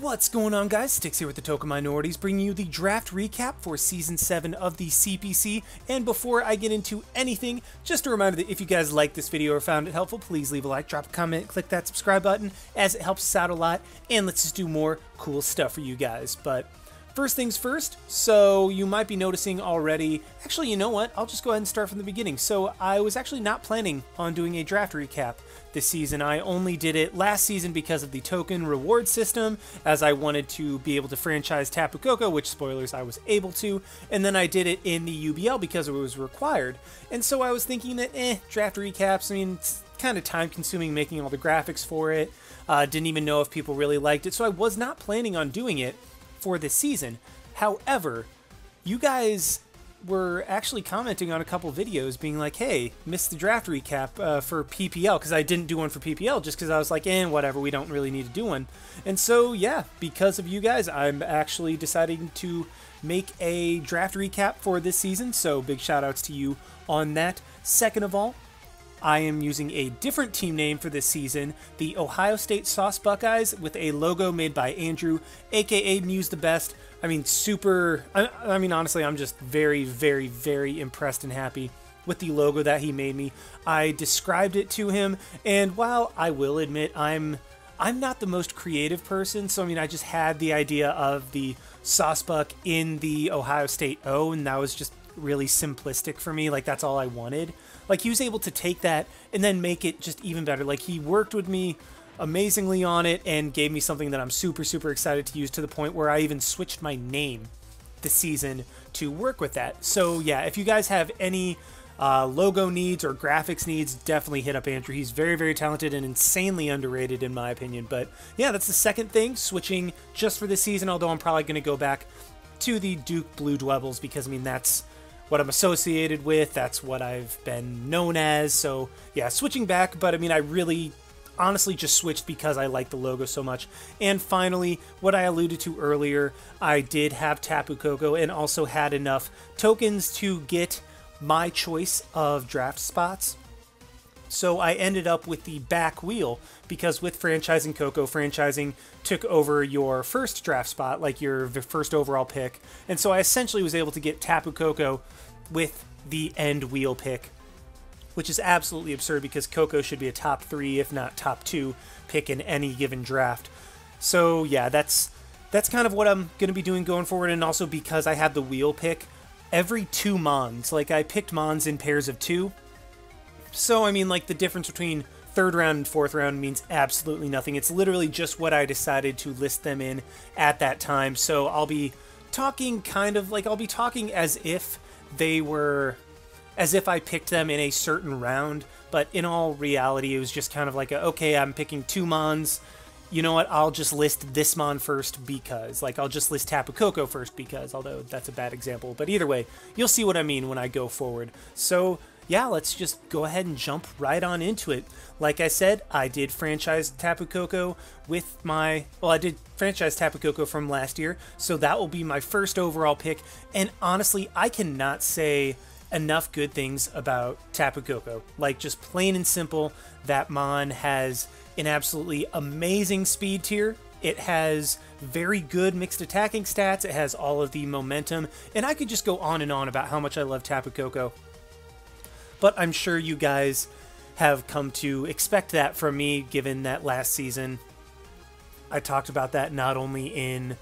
What's going on, guys? Styx here with the Token Minorities, bringing you the draft recap for Season 7 of the CPC. And before I get into anything, just a reminder that if you guys liked this video or found it helpful, please leave a like, drop a comment, click that subscribe button, as it helps us out a lot, and let's just do more cool stuff for you guys. But first things first, so you might be noticing already, actually, you know what, I'll just go ahead and start from the beginning. So I was actually not planning on doing a draft recap this season. I only did it last season because of the token reward system, as I wanted to be able to franchise Tapu Koko, which, spoilers, I was able to, and then I did it in the UBL because it was required. And so I was thinking that, draft recaps, I mean, it's kind of time consuming making all the graphics for it, didn't even know if people really liked it, so I was not planning on doing it for this season. However, you guys were actually commenting on a couple videos being like, hey, missed the draft recap for PPL, because I didn't do one for PPL just because I was like, whatever, we don't really need to do one. And so, yeah, because of you guys, I'm actually deciding to make a draft recap for this season, so big shout outs to you on that. Second of all, I am using a different team name for this season, the Ohio State Sawbuckeyes, with a logo made by Andrew, aka Muse the Best. I mean, I mean, honestly, I'm just very, very, very impressed and happy with the logo that he made me. I described it to him, and while I will admit I'm not the most creative person, so I mean, I just had the idea of the Sawsbuck in the Ohio State O, and that was just really simplistic for me. Like, that's all I wanted. Like, he was able to take that and then make it just even better. Like, he worked with me amazingly on it and gave me something that I'm super, super excited to use, to the point where I even switched my name this season to work with that. So yeah, if you guys have any logo needs or graphics needs, definitely hit up Andrew. He's very, very talented and insanely underrated in my opinion. But yeah, that's the second thing, switching just for this season, although I'm probably going to go back to the Duke Blue Dwebbles, because I mean, that's what I'm associated with, that's what I've been known as. So yeah, switching back, but I mean, I really honestly just switched because I like the logo so much. And finally, what I alluded to earlier, I did have Tapu Koko and also had enough tokens to get my choice of draft spots. So I ended up with the back wheel, because with franchising Koko, franchising took over your first draft spot, like your first overall pick. And so I essentially was able to get Tapu Koko with the end wheel pick, which is absolutely absurd because Koko should be a top 3, if not top 2 pick in any given draft. So yeah, that's kind of what I'm going to be doing going forward. And also because I had the wheel pick every 2 Mons, like I picked Mons in pairs of 2. So I mean, like, the difference between 3rd round and 4th round means absolutely nothing. It's literally just what I decided to list them in at that time. So I'll be talking I'll be talking as if they were, as if I picked them in a certain round, but in all reality, it was just kind of like okay, I'm picking 2 Mons. You know what? I'll just list this Mon first because, like, I'll just list Tapu Koko first because, although that's a bad example. But either way, you'll see what I mean when I go forward. So yeah, let's just go ahead and jump right on into it. Like I said, I did franchise Tapu Koko with my, well, I did franchise Tapu Koko from last year, so that will be my first overall pick. And honestly, I cannot say enough good things about Tapu Koko. Like, just plain and simple, that Mon has an absolutely amazing speed tier. It has very good mixed attacking stats. It has all of the momentum, and I could just go on and on about how much I love Tapu Koko. But I'm sure you guys have come to expect that from me, given that last season I talked about that not only in...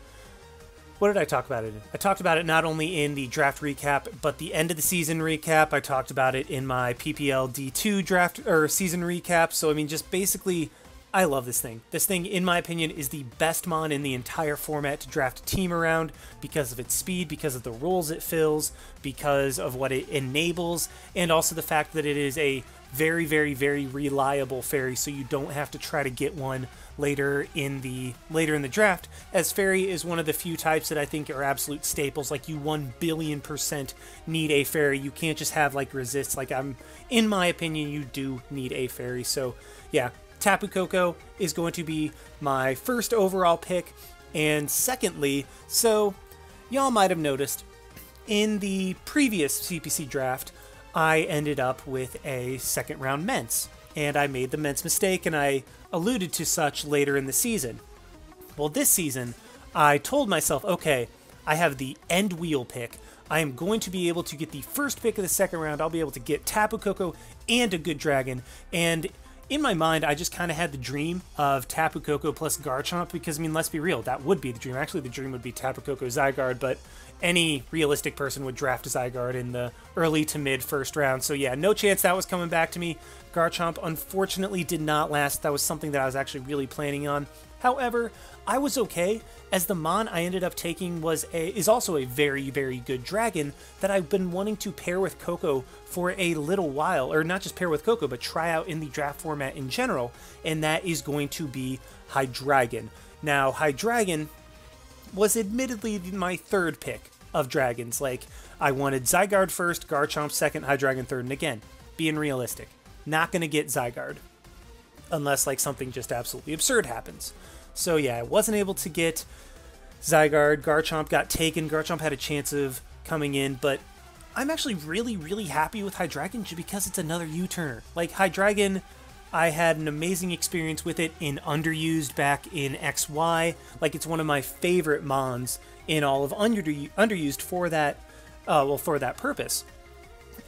What did I talk about it in? I talked about it not only in the draft recap, but the end of the season recap. I talked about it in my PPL D2 draft or season recap. So I mean, just basically, I love this thing. This thing, in my opinion, is the best Mon in the entire format to draft a team around, because of its speed, because of the roles it fills, because of what it enables, and also the fact that it is a very, very, very reliable fairy, so you don't have to try to get one later in the draft, as fairy is one of the few types that I think are absolute staples. Like, you 1,000,000,000% need a fairy. You can't just have, like, resists. Like, in my opinion, you do need a fairy. So yeah, Tapu Koko is going to be my first overall pick. And secondly, so y'all might have noticed in the previous CPC draft, I ended up with a 2nd round Mence, and I made the Mence mistake, and I alluded to such later in the season. Well, this season, I told myself, okay, I have the end wheel pick. I am going to be able to get the first pick of the second round. I'll be able to get Tapu Koko and a good dragon. And in my mind, I just kind of had the dream of Tapu Koko plus Garchomp because, I mean, let's be real, that would be the dream. Actually, the dream would be Tapu Koko Zygarde, but any realistic person would draft a Zygarde in the early to mid first round. So yeah, no chance that was coming back to me. Garchomp unfortunately did not last. That was something that I was actually really planning on. However, I was okay, as the Mon I ended up taking is also a very, very good dragon that I've been wanting to pair with Koko for a little while, or not just pair with Koko, but try out in the draft format in general, and that is going to be Hydreigon. Now, Hydreigon was admittedly my third pick of dragons. Like, I wanted Zygarde first, Garchomp second, Hydreigon third, and again, being realistic, not going to get Zygarde unless like something just absolutely absurd happens. So yeah, I wasn't able to get Zygarde. Garchomp got taken. Garchomp had a chance of coming in, but I'm actually really, really happy with Hydreigon just because it's another U-turner. Like, Hydreigon, I had an amazing experience with it in Underused back in XY. Like, it's one of my favorite Mons in all of Underused for that, for that purpose.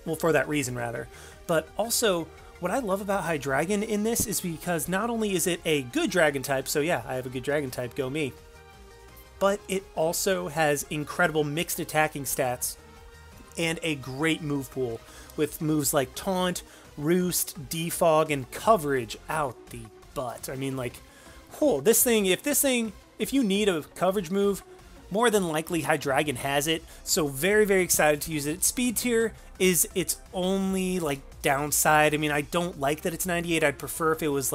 Well, for that reason, rather. But also, what I love about Hydreigon in this is because not only is it a good dragon type, so yeah, I have a good dragon type, go me, but it also has incredible mixed attacking stats and a great move pool with moves like Taunt, Roost, Defog, and Coverage out the butt. I mean, like, oh, if you need a coverage move, more than likely Hydreigon has it, so very, very excited to use it. Speed tier is its only, like, downside. I mean, I don't like that it's 98. I'd prefer if it was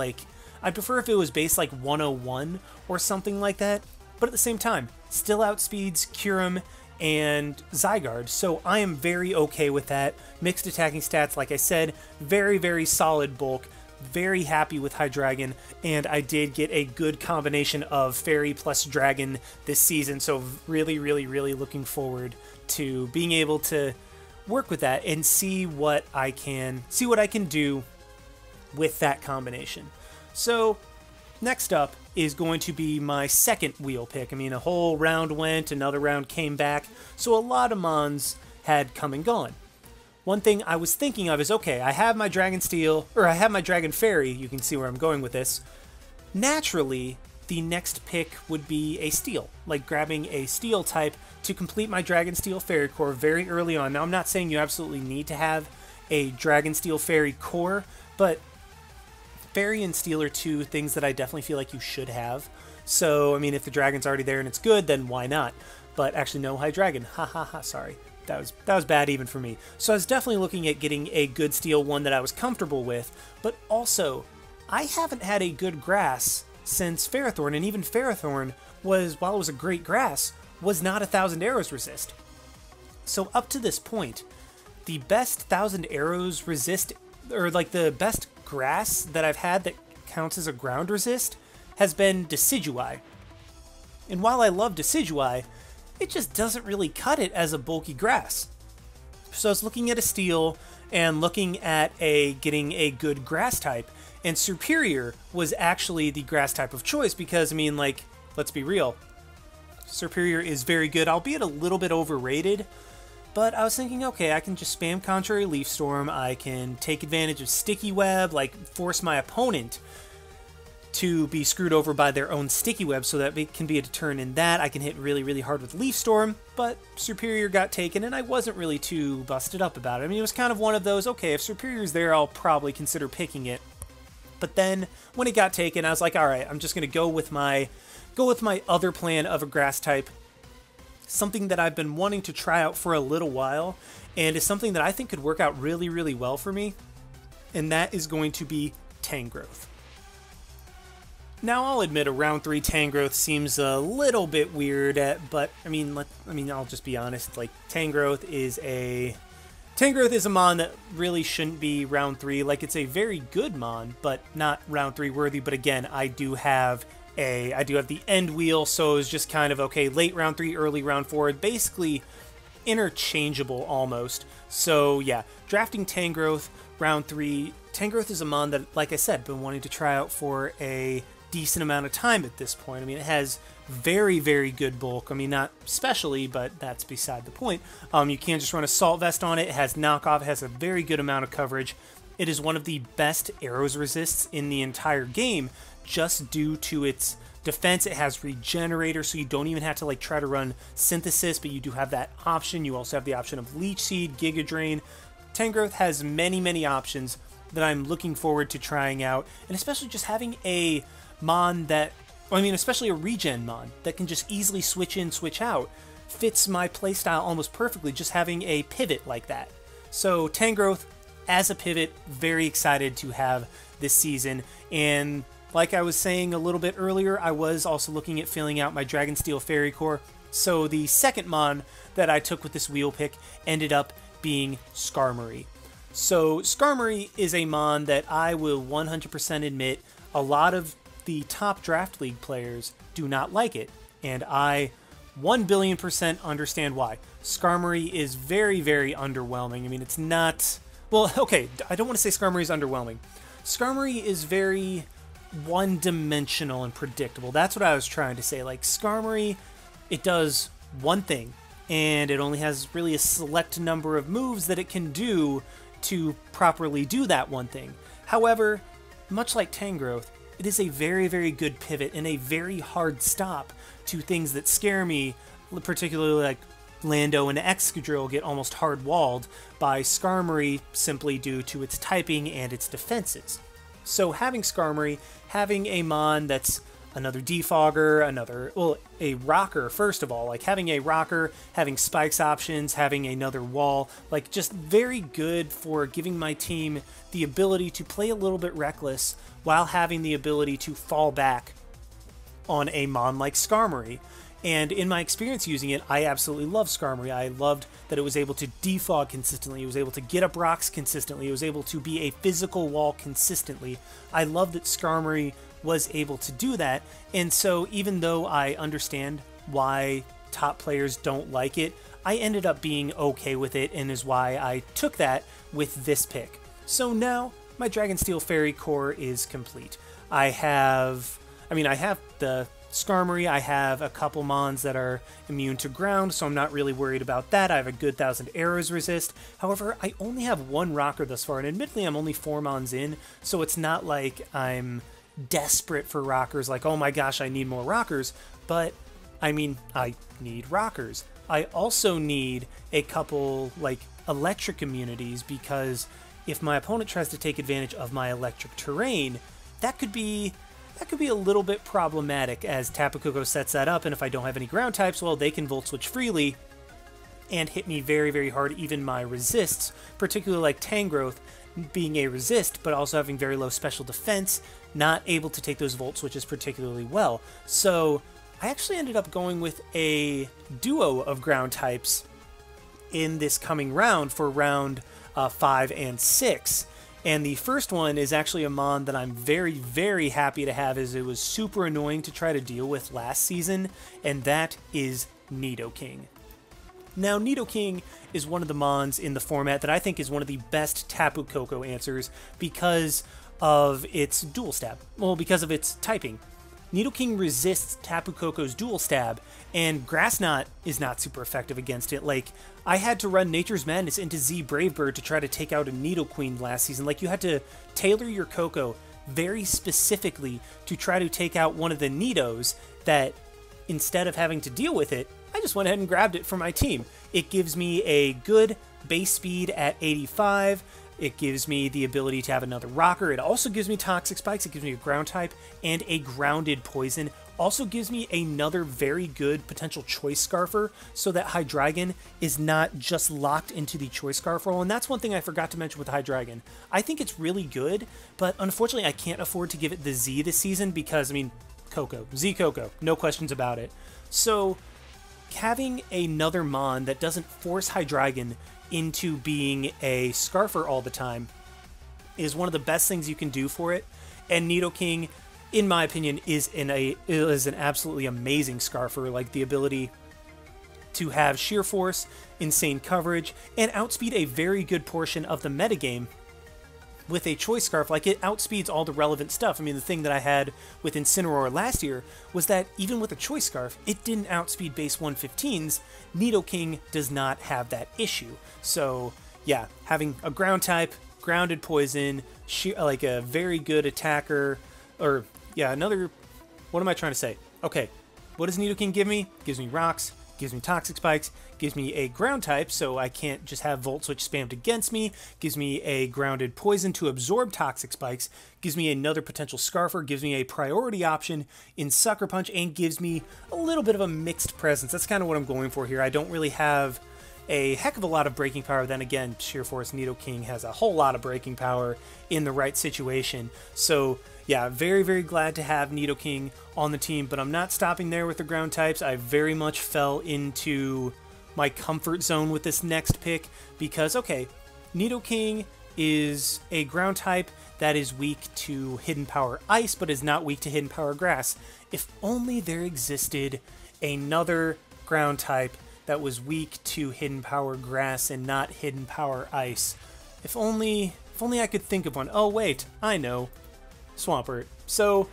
based like 101 or something like that, but at the same time, still outspeeds Kyurem and Zygarde, so I am very okay with that. Mixed attacking stats, like I said, very, very solid bulk. Very happy with Hydreigon, and I did get a good combination of Fairy plus Dragon this season, so really, really, really looking forward to being able to work with that and see what I can do with that combination. So next up is going to be my second wheel pick. I mean, a whole round went, another round came back, so a lot of Mons had come and gone. One thing I was thinking of is, okay, I have my Dragon Steel, or I have my Dragon Fairy, you can see where I'm going with this. Naturally, the next pick would be a Steel, like grabbing a Steel type to complete my Dragon Steel Fairy core very early on. Now, I'm not saying you absolutely need to have a Dragon Steel Fairy core, but Fairy and Steel are two things that I definitely feel like you should have. So, I mean, if the Dragon's already there and it's good, then why not? But actually, no Hydreigon. Ha ha ha, sorry. That was bad even for me. So I was definitely looking at getting a good Steel, one that I was comfortable with, but also, I haven't had a good grass since Ferrothorn, and even Ferrothorn was, while it was a great grass, was not 1,000 arrows resist. So up to this point, the best 1,000 arrows resist, or like the best grass that I've had that counts as a ground resist, has been Decidueye. And while I love Decidueye, it just doesn't really cut it as a bulky grass. So I was looking at a Steel and looking at getting a good grass type, and Serperior was actually the grass type of choice because, I mean, like, let's be real, Serperior is very good, albeit a little bit overrated, but I was thinking, okay, I can just spam Contrary Leaf Storm, I can take advantage of Sticky Web, like, force my opponent to be screwed over by their own Sticky Web, so that it can be a deterrent in that. I can hit really, really hard with Leaf Storm, but Serperior got taken, and I wasn't really too busted up about it. I mean, it was kind of one of those, okay, if Serperior's there, I'll probably consider picking it. But then, when it got taken, I was like, alright, I'm just going to go with my other plan of a grass type, something that I've been wanting to try out for a little while, and is something that I think could work out really, really well for me, and that is going to be Tangrowth. Now, I'll admit a round 3 Tangrowth seems a little bit weird, but I mean, I'll just be honest. Like, Tangrowth is a Mon that really shouldn't be round 3. Like, it's a very good Mon, but not round 3 worthy. But again, I do have the end wheel, so it's just kind of okay. Late round 3, early round 4, basically interchangeable almost. So yeah, drafting Tangrowth round 3. Tangrowth is a Mon that, like I said, been wanting to try out for a decent amount of time at this point. I mean, it has very, very good bulk. I mean, not specially, but that's beside the point. You can just run Assault Vest on it. It has knockoff. It has a very good amount of coverage. It is one of the best arrows resists in the entire game, just due to its defense. It has Regenerator, so you don't even have to like try to run Synthesis, but you do have that option. You also have the option of Leech Seed, Giga Drain. Tangrowth has many, many options that I'm looking forward to trying out, and especially just having a mon that, I mean, especially a regen mon that can just easily switch in, switch out, fits my playstyle almost perfectly, just having a pivot like that. So Tangrowth, as a pivot, very excited to have this season, and like I was saying a little bit earlier, I was also looking at filling out my Dragonsteel Fairy Core, so the second mon that I took with this wheel pick ended up being Skarmory. So Skarmory is a mon that I will 100% admit a lot of the top Draft League players do not like it, and I 1,000,000,000% understand why. Skarmory is very, very underwhelming. I mean, it's not... Well, okay, I don't want to say Skarmory is underwhelming. Skarmory is very one-dimensional and predictable. That's what I was trying to say. Like, Skarmory, it does one thing, and it only has really a select number of moves that it can do to properly do that one thing. However, much like Tangrowth, it is a very, very good pivot and a very hard stop to things that scare me, particularly like Lando and Excadrill get almost hard-walled by Skarmory simply due to its typing and its defenses. So having Skarmory, having a mon that's another defogger, well, a rocker, first of all, like having a rocker, having spikes options, having another wall, like just very good for giving my team the ability to play a little bit reckless while having the ability to fall back on a mon like Skarmory. And in my experience using it, I absolutely love Skarmory. I loved that it was able to defog consistently, it was able to get up rocks consistently, it was able to be a physical wall consistently. I love that Skarmory was able to do that, and so even though I understand why top players don't like it, I ended up being okay with it, and is why I took that with this pick. So now my Dragonsteel Fairy Core is complete. I have the Skarmory, I have a couple mons that are immune to ground, so I'm not really worried about that. I have a good 1,000 arrows resist. However, I only have one rocker thus far, and admittedly I'm only 4 mons in, so it's not like I'm desperate for rockers, like, oh my gosh, I need more rockers, but I mean, I need rockers. I also need a couple, like, electric immunities, because if my opponent tries to take advantage of my electric terrain, that could be a little bit problematic, as Tapu Koko sets that up, and if I don't have any ground types, well, they can Volt Switch freely and hit me very, very hard, even my resists, particularly like Tangrowth being a resist, but also having very low special defense, not able to take those Volt Switches particularly well. So I actually ended up going with a duo of ground types in this coming round for round 5 and 6. And the first one is actually a mon that I'm very, very happy to have, as it was super annoying to try to deal with last season, and that is Nidoking. Now, Nidoking is one of the mons in the format that I think is one of the best Tapu Koko answers because of its dual stab. Well, because of its typing. Nidoking resists Tapu Koko's dual stab, and Grass Knot is not super effective against it. Like, I had to run Nature's Madness into Z Bravebird to try to take out a Nidoqueen last season. Like, you had to tailor your Koko very specifically to try to take out one of the Nidos that, instead of having to deal with it, I just went ahead and grabbed it for my team. It gives me a good base speed at 85. It gives me the ability to have another rocker. It also gives me Toxic Spikes. It gives me a ground type and a grounded poison. Also gives me another very good potential Choice Scarfer, so that Hydreigon is not just locked into the Choice Scarf role. And that's one thing I forgot to mention with Hydreigon. I think it's really good, but unfortunately I can't afford to give it the Z this season because, I mean, Koko. Z Koko. No questions about it. So having another mon that doesn't force Hydreigon into being a Scarfer all the time is one of the best things you can do for it. And Nidoking, in my opinion, is an absolutely amazing Scarfer. Like, the ability to have sheer force, insane coverage, and outspeed a very good portion of the metagame with a Choice Scarf, like, it outspeeds all the relevant stuff. I mean, the thing that I had with Incineroar last year was that even with a Choice Scarf, it didn't outspeed base 115s. Nidoking does not have that issue. So, yeah, having a ground type, grounded poison, like a very good attacker, or, yeah, another, what am I trying to say? Okay, what does Nidoking give me? Gives me rocks, gives me Toxic Spikes, gives me a ground type so I can't just have Volt Switch spammed against me, gives me a grounded poison to absorb Toxic Spikes, gives me another potential Scarfer, gives me a priority option in Sucker Punch, and gives me a little bit of a mixed presence. That's kind of what I'm going for here. I don't really have a heck of a lot of breaking power. Then again, Sheer Force Nidoking has a whole lot of breaking power in the right situation. So yeah, very, very glad to have Nidoking on the team, but I'm not stopping there with the ground types. I very much fell into my comfort zone with this next pick because, okay, Nidoking is a ground type that is weak to Hidden Power Ice, but is not weak to Hidden Power Grass. If only there existed another ground type that was weak to Hidden Power Grass and not Hidden Power Ice. If only I could think of one. Oh wait, I know. Swampert. So,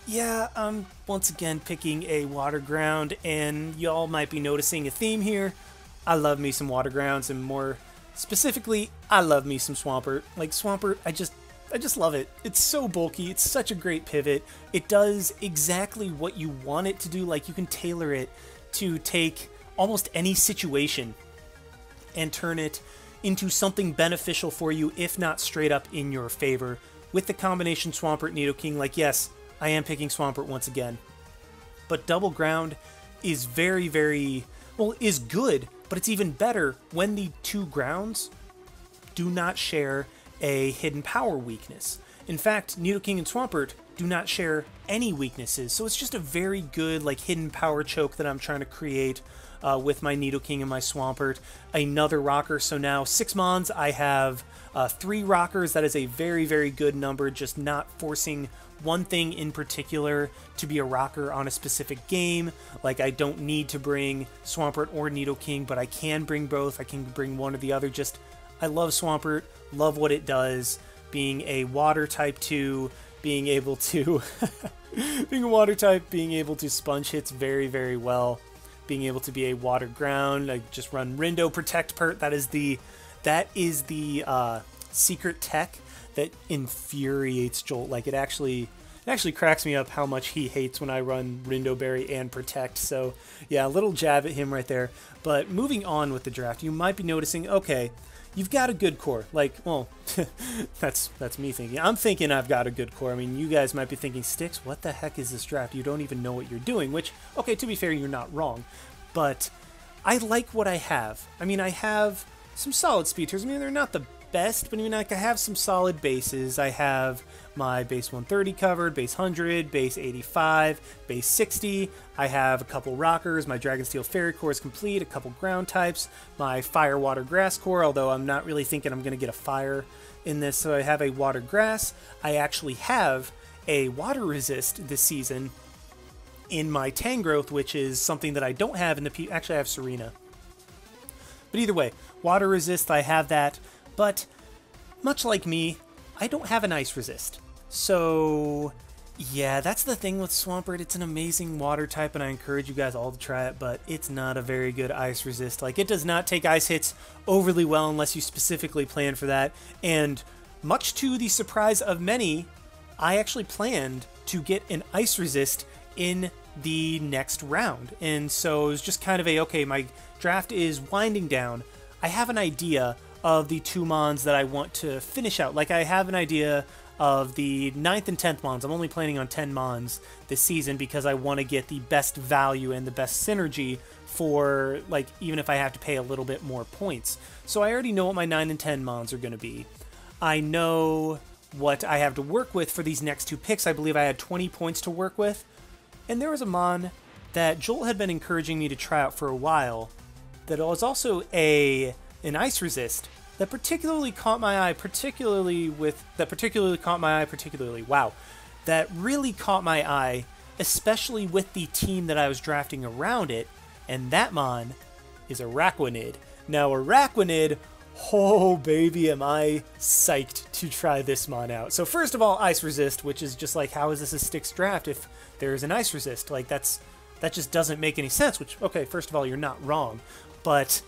yeah, I'm once again picking a water ground, and y'all might be noticing a theme here. I love me some water grounds, and more specifically, I love me some Swampert. Like, Swampert, I just love it. It's so bulky. It's such a great pivot. It does exactly what you want it to do. Like, you can tailor it to take almost any situation and turn it into something beneficial for you, if not straight up in your favor. With the combination Swampert Nidoking, like, yes, I am picking Swampert once again. But Double Ground is very, very, well, is good, but it's even better when the two grounds do not share a Hidden Power weakness. In fact, Nidoking and Swampert do not share any weaknesses, so it's just a very good, like, Hidden Power choke that I'm trying to create with my Nidoking and my Swampert. Another rocker, so now 6 Mons, I have 3 rockers. That is a very, very good number, just not forcing one thing in particular to be a rocker on a specific game. Like, I don't need to bring Swampert or Nidoking, but I can bring both. I can bring one or the other. Just, I love Swampert, love what it does, being a water type 2, being able to, being a water type, being able to sponge hits very, very well, being able to be a water ground. I just run Rindo Protect Pert. That is the secret tech that infuriates Jolt. Like, it actually cracks me up how much he hates when I run Rindo Berry and Protect. So yeah, a little jab at him right there. But moving on with the draft, you might be noticing, okay, you've got a good core. Like, well, that's me thinking. I'm thinking I've got a good core. I mean, you guys might be thinking, Styx, what the heck is this draft? You don't even know what you're doing, which, okay, to be fair, you're not wrong. But I like what I have. I mean, I have some solid speed tiers. I mean, they're not the best, but I mean, like, I have some solid bases. I have my base 130 covered, base 100, base 85, base 60. I have a couple rockers. My Dragonsteel Fairy Core is complete, a couple ground types, my Fire Water Grass Core, although I'm not really thinking I'm going to get a fire in this, so I have a Water Grass. I actually have a Water Resist this season in my Tangrowth, which is something that I don't have in the actually I have Serena. But either way, Water Resist, I have that. But much like me, I don't have an Ice Resist. So yeah, that's the thing with Swampert. It's an amazing water type, and I encourage you guys all to try it, but it's not a very good Ice Resist. Like, it does not take ice hits overly well unless you specifically plan for that. And much to the surprise of many, I actually planned to get an Ice Resist in the next round. And so it was just kind of a, okay, my draft is winding down. I have an idea of the 2 Mons that I want to finish out. Like, I have an idea of the 9th and 10th Mons. I'm only planning on 10 Mons this season because I want to get the best value and the best synergy for, like, even if I have to pay a little bit more points. So I already know what my 9 and 10 Mons are going to be. I know what I have to work with for these next 2 picks. I believe I had 20 points to work with. And there was a Mon that Joel had been encouraging me to try out for a while that was also an Ice Resist that particularly caught my eye, that really caught my eye, especially with the team that I was drafting around it, and that Mon is Araquanid. Now, Araquanid, Oh, baby, am I psyched to try this mon out. So first of all, Ice Resist, which is just like, how is this a Styx draft if there is an Ice Resist? Like, that just doesn't make any sense, which, okay, first of all, you're not wrong. But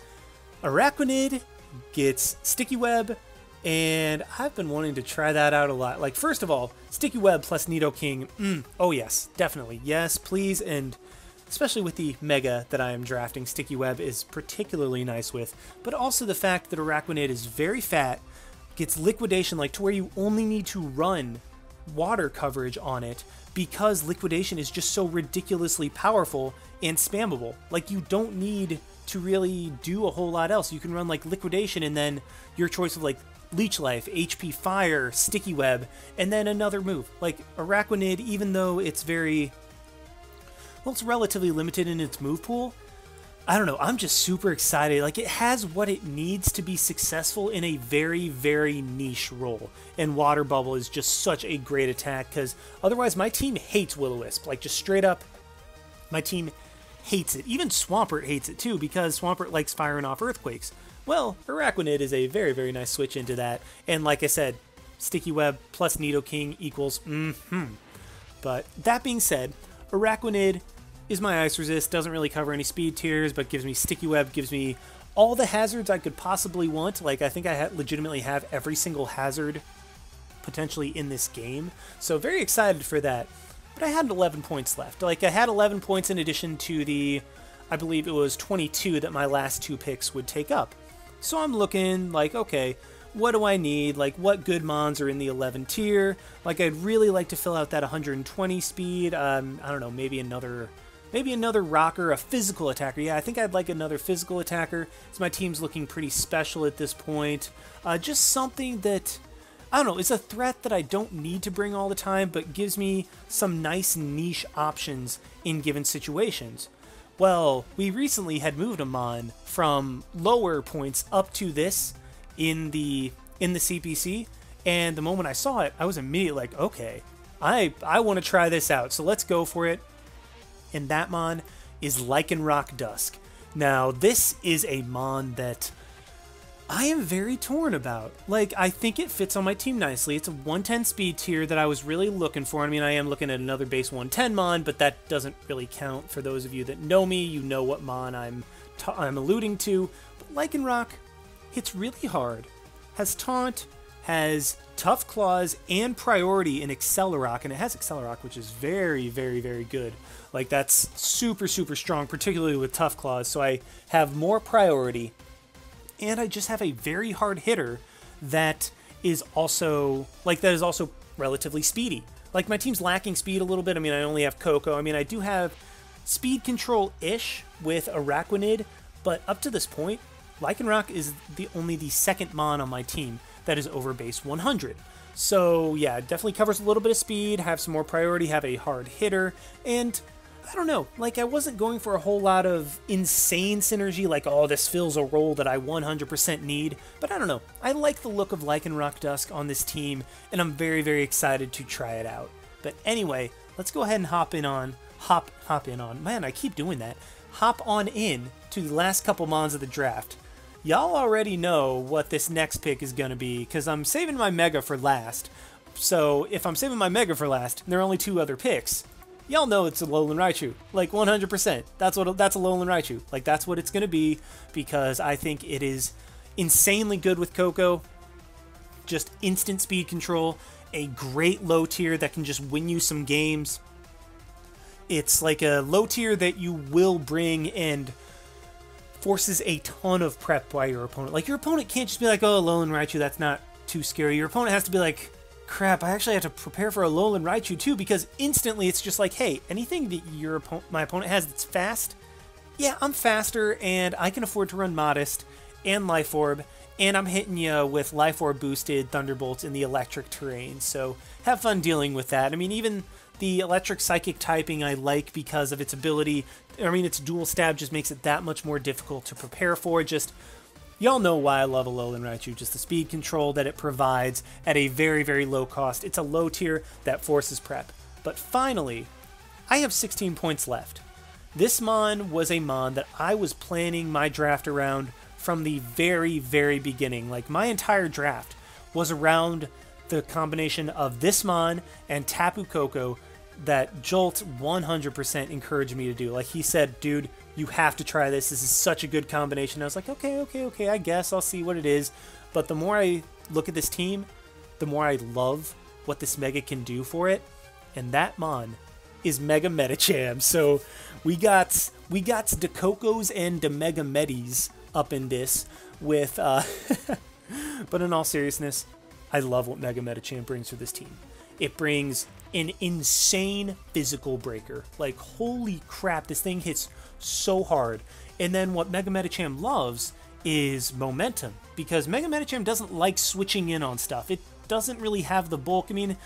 Araquanid gets Sticky Web, and I've been wanting to try that out a lot. Like, first of all, Sticky Web plus Nidoking, oh yes, definitely. Yes, please, and especially with the Mega that I am drafting, Sticky Web is particularly nice with, but also the fact that Araquanid is very fat, gets Liquidation, like to where you only need to run water coverage on it because Liquidation is just so ridiculously powerful and spammable. Like, you don't need to really do a whole lot else. You can run like Liquidation and then your choice of like Leech Life, HP Fire, Sticky Web, and then another move. Like, Araquanid, even though it's very... well, it's relatively limited in its move pool. I don't know, I'm just super excited. Like, it has what it needs to be successful in a very, very niche role. And Water Bubble is just such a great attack, because otherwise my team hates Will-O-Wisp. Like, just straight up, my team hates it. Even Swampert hates it too, because Swampert likes firing off Earthquakes. Well, Araquanid is a very, very nice switch into that. And like I said, Sticky Web plus Nidoking equals But that being said, Araquanid is my Ice Resist, doesn't really cover any speed tiers, but gives me Sticky Web, gives me all the hazards I could possibly want. Like, I think I legitimately have every single hazard potentially in this game, so very excited for that. But I had 11 points left. Like, I had 11 points in addition to the, I believe it was 22 that my last two picks would take up. So I'm looking like, okay, what do I need? Like, what good mons are in the 11 tier? Like, I'd really like to fill out that 120 speed. I don't know, maybe another rocker, a physical attacker. Yeah, I think I'd like another physical attacker, so my team's looking pretty special at this point. Just something that, I don't know, is a threat that I don't need to bring all the time, but gives me some nice niche options in given situations. Well, we recently had moved a mon from lower points up to this in the CPC, and the moment I saw it, I was immediately like, okay, I want to try this out, so let's go for it. And that mon is Lycanroc Dusk. Now, this is a mon that I am very torn about. Like, I think it fits on my team nicely. It's a 110 speed tier that I was really looking for. I mean, I am looking at another base 110 mon, but that doesn't really count. For those of you that know me, you know what mon I'm alluding to. But Lycanroc hits really hard, has Taunt, has Tough Claws, and Priority in Accelerock, and it has Accelerock, which is very, very, very good. Like, that's super, super strong, particularly with Tough Claws, so I have more priority, and I just have a very hard hitter that is also, relatively speedy. Like, my team's lacking speed a little bit. I mean, I only have Coco. I mean, I do have speed control-ish with Araquanid, but up to this point, Lycanroc is only the second mon on my team that is over base 100. So, yeah, it definitely covers a little bit of speed, have some more priority, have a hard hitter, and I don't know, like, I wasn't going for a whole lot of insane synergy, like, oh, this fills a role that I 100% need, but I don't know. I like the look of Lycanroc Dusk on this team, and I'm very, very excited to try it out. But anyway, let's go ahead and hop on, I keep doing that, hop on in to the last couple mons of the draft. Y'all already know what this next pick is going to be, because I'm saving my Mega for last. So, if I'm saving my Mega for last, and there are only two other picks, y'all know it's a Lowland Raichu. Like, 100%. That's a Lowland Raichu. Like, that's what it's going to be, because I think it is insanely good with Coco. Just instant speed control. A great low tier that can just win you some games. It's like a low tier that you will bring and forces a ton of prep by your opponent. Like, your opponent can't just be like, oh, Lowland Raichu, that's not too scary. Your opponent has to be like, crap, I actually have to prepare for a Lowland Raichu too, because instantly it's just like, hey, anything that my opponent has that's fast, yeah, I'm faster, and I can afford to run Modest and Life Orb, and I'm hitting you with Life Orb boosted Thunderbolts in the electric terrain, so have fun dealing with that. I mean, even the electric psychic typing I like because of its ability. I mean, its dual stab just makes it that much more difficult to prepare for. Just, y'all know why I love a Lowland Raichu. Just the speed control that it provides at a very, very low cost. It's a low tier that forces prep. But finally, I have 16 points left. This mon was a mon that I was planning my draft around from the very, very beginning. Like, my entire draft was around the combination of this Mon and Tapu Koko that Jolt 100% encouraged me to do. Like, he said, dude, you have to try this. This is such a good combination. I was like, okay, I guess I'll see what it is. But the more I look at this team, the more I love what this Mega can do for it. And that Mon is Mega Medicham. So we got the Kokos and the Mega Medis up in this with but in all seriousness, I love what Mega Medicham brings to this team. It brings an insane physical breaker. Like, holy crap, this thing hits so hard. And then what Mega Medicham loves is momentum, because Mega Medicham doesn't like switching in on stuff. It doesn't really have the bulk. I mean,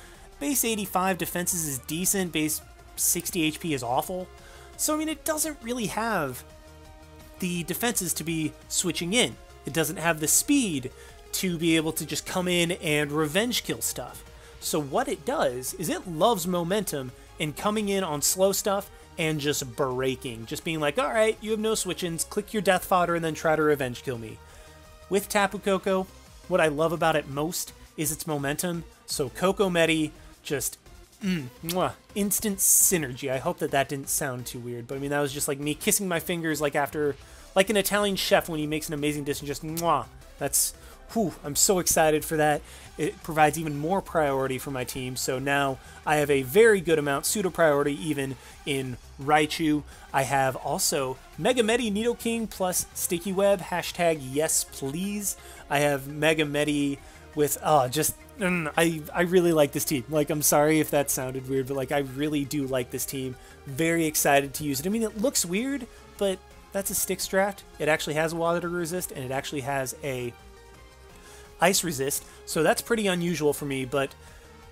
base 85 defenses is decent, base 60 HP is awful. So, I mean, it doesn't really have the defenses to be switching in. It doesn't have the speed to be able to just come in and revenge kill stuff. So what it does is it loves momentum and coming in on slow stuff and just breaking. Just being like, alright, you have no switch-ins, click your death fodder and then try to revenge kill me. With Tapu Koko, what I love about it most is its momentum. So Koko Medi, just instant synergy. I hope that didn't sound too weird, but I mean, that was just like me kissing my fingers like after, like an Italian chef when he makes an amazing dish, and just that's, whew, I'm so excited for that. It provides even more priority for my team, so now I have a very good amount, pseudo priority even, in Raichu. I have also Mega Medi Nidoking plus Sticky Web, hashtag yes please. I have Mega Medi with, I really like this team. Like, I'm sorry if that sounded weird, but like, I really do like this team. Very excited to use it. I mean, it looks weird, but that's a Styx draft. It actually has water resist, and it actually has a ice resist, so that's pretty unusual for me, but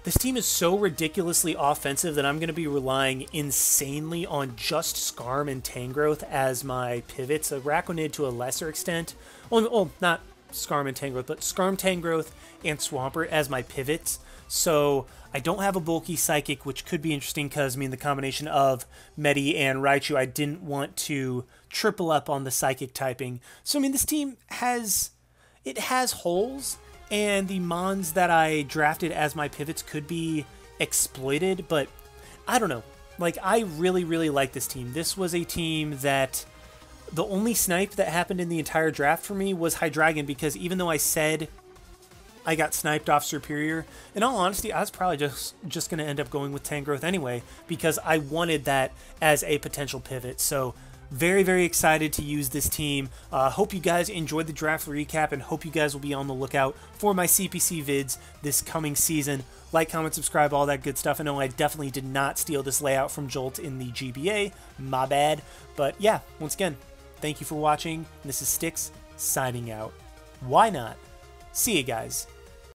this team is so ridiculously offensive that I'm going to be relying insanely on just Skarm and Tangrowth as my pivots. Araquanid to a lesser extent. Well, not Skarm and Tangrowth, but Skarm, Tangrowth, and Swampert as my pivots. So I don't have a bulky Psychic, which could be interesting because, I mean, the combination of Medi and Raichu, I didn't want to triple up on the Psychic typing. So, I mean, this team has holes, and the Mons that I drafted as my pivots could be exploited, but I don't know. Like, I really, really like this team. This was a team that the only snipe that happened in the entire draft for me was Hydreigon, because even though I said I got sniped off Superior, in all honesty, I was probably just going to end up going with Tangrowth anyway, because I wanted that as a potential pivot. So very, very excited to use this team. Hope you guys enjoyed the draft recap, and hope you guys will be on the lookout for my CPC vids this coming season. Like, comment, subscribe, all that good stuff. I know I definitely did not steal this layout from Jolt in the GBA. My bad. But yeah, once again, thank you for watching. This is Styx signing out. Why not? See you guys